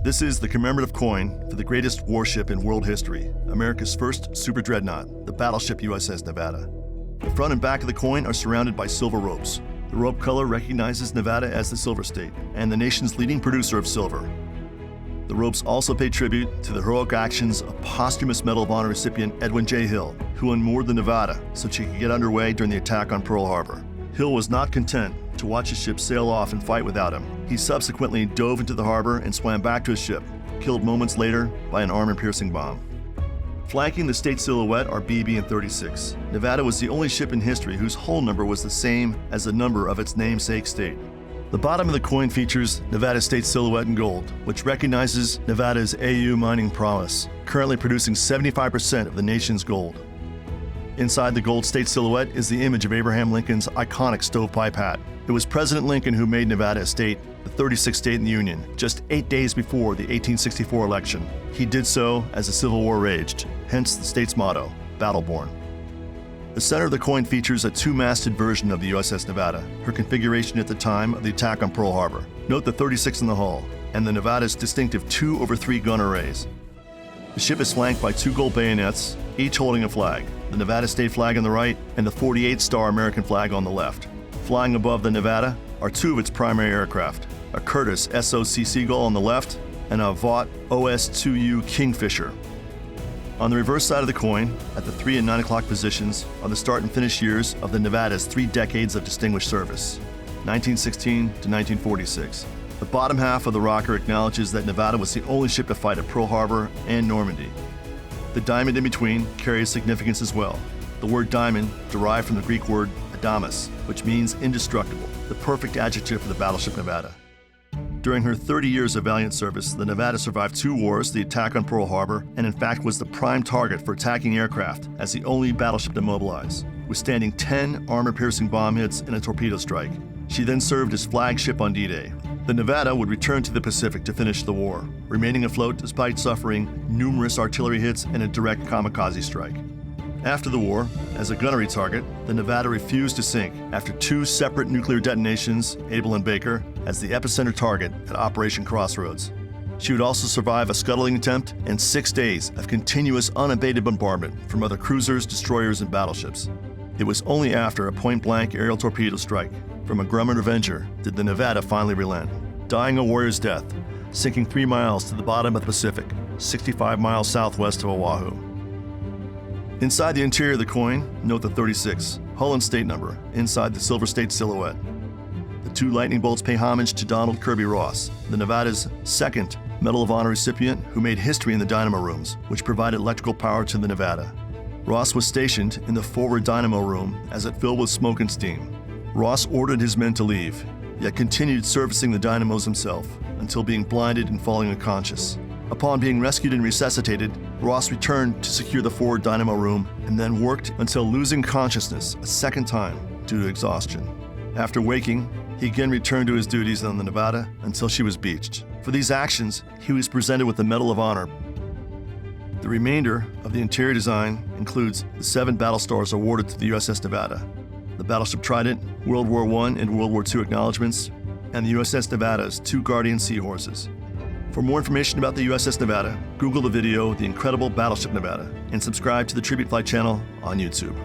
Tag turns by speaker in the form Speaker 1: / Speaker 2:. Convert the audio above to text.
Speaker 1: This is the commemorative coin for the greatest warship in world history, America's first super dreadnought, the Battleship USS Nevada. The front and back of the coin are surrounded by silver ropes. The rope color recognizes Nevada as the Silver State and the nation's leading producer of silver. The ropes also pay tribute to the heroic actions of posthumous Medal of Honor recipient Edwin J. Hill, who unmoored the Nevada so she could get underway during the attack on Pearl Harbor. Hill was not content to watch his ship sail off and fight without him. He subsequently dove into the harbor and swam back to his ship, killed moments later by an armor-piercing bomb. Flanking the state silhouette are BB and 36. Nevada was the only ship in history whose hull number was the same as the number of its namesake state. The bottom of the coin features Nevada State silhouette in gold, which recognizes Nevada's AU mining prowess, currently producing 75% of the nation's gold. Inside the gold state silhouette is the image of Abraham Lincoln's iconic stovepipe hat. It was President Lincoln who made Nevada a state, the 36th state in the Union, just 8 days before the 1864 election. He did so as the Civil War raged, hence the state's motto, Battleborn. The center of the coin features a two-masted version of the USS Nevada, her configuration at the time of the attack on Pearl Harbor. Note the 36 in the hull, and the Nevada's distinctive 2/3 gun arrays. The ship is flanked by 2 gold bayonets, each holding a flag, the Nevada state flag on the right and the 48-star American flag on the left. Flying above the Nevada are 2 of its primary aircraft, a Curtiss SOC Seagull on the left and a Vought OS-2U Kingfisher. On the reverse side of the coin, at the 3 and 9 o'clock positions, are the start and finish years of the Nevada's 3 decades of distinguished service, 1916 to 1946. The bottom half of the rocker acknowledges that Nevada was the only ship to fight at Pearl Harbor and Normandy. The diamond in between carries significance as well. The word diamond derived from the Greek word adamas, which means indestructible, the perfect adjective for the Battleship Nevada. During her 30 years of valiant service, the Nevada survived 2 wars, the attack on Pearl Harbor, and in fact was the prime target for attacking aircraft as the only battleship to mobilize, withstanding 10 armor-piercing bomb hits and a torpedo strike. She then served as flagship on D-Day. The Nevada would return to the Pacific to finish the war, remaining afloat despite suffering numerous artillery hits and a direct kamikaze strike. After the war, as a gunnery target, the Nevada refused to sink after 2 separate nuclear detonations, Able and Baker, as the epicenter target at Operation Crossroads. She would also survive a scuttling attempt and 6 days of continuous unabated bombardment from other cruisers, destroyers, and battleships. It was only after a point-blank aerial torpedo strike from a Grumman Avenger did the Nevada finally relent, dying a warrior's death, sinking 3 miles to the bottom of the Pacific, 65 miles southwest of Oahu. Inside the interior of the coin, note the 36, hull and state number, inside the Silver State silhouette. The 2 lightning bolts pay homage to Donald Kirby Ross, the Nevada's 2nd Medal of Honor recipient who made history in the dynamo rooms, which provided electrical power to the Nevada. Ross was stationed in the forward dynamo room as it filled with smoke and steam. Ross ordered his men to leave, yet continued servicing the dynamos himself until being blinded and falling unconscious. Upon being rescued and resuscitated, Ross returned to secure the forward dynamo room and then worked until losing consciousness a 2nd time due to exhaustion. After waking, he again returned to his duties on the Nevada until she was beached. For these actions, he was presented with the Medal of Honor. The remainder of the interior design includes the 7 battle stars awarded to the USS Nevada, the Battleship Trident, World War I and World War II acknowledgments, and the USS Nevada's 2 Guardian Seahorses. For more information about the USS Nevada, Google the video The Incredible Battleship Nevada and subscribe to the Tribute Flight channel on YouTube.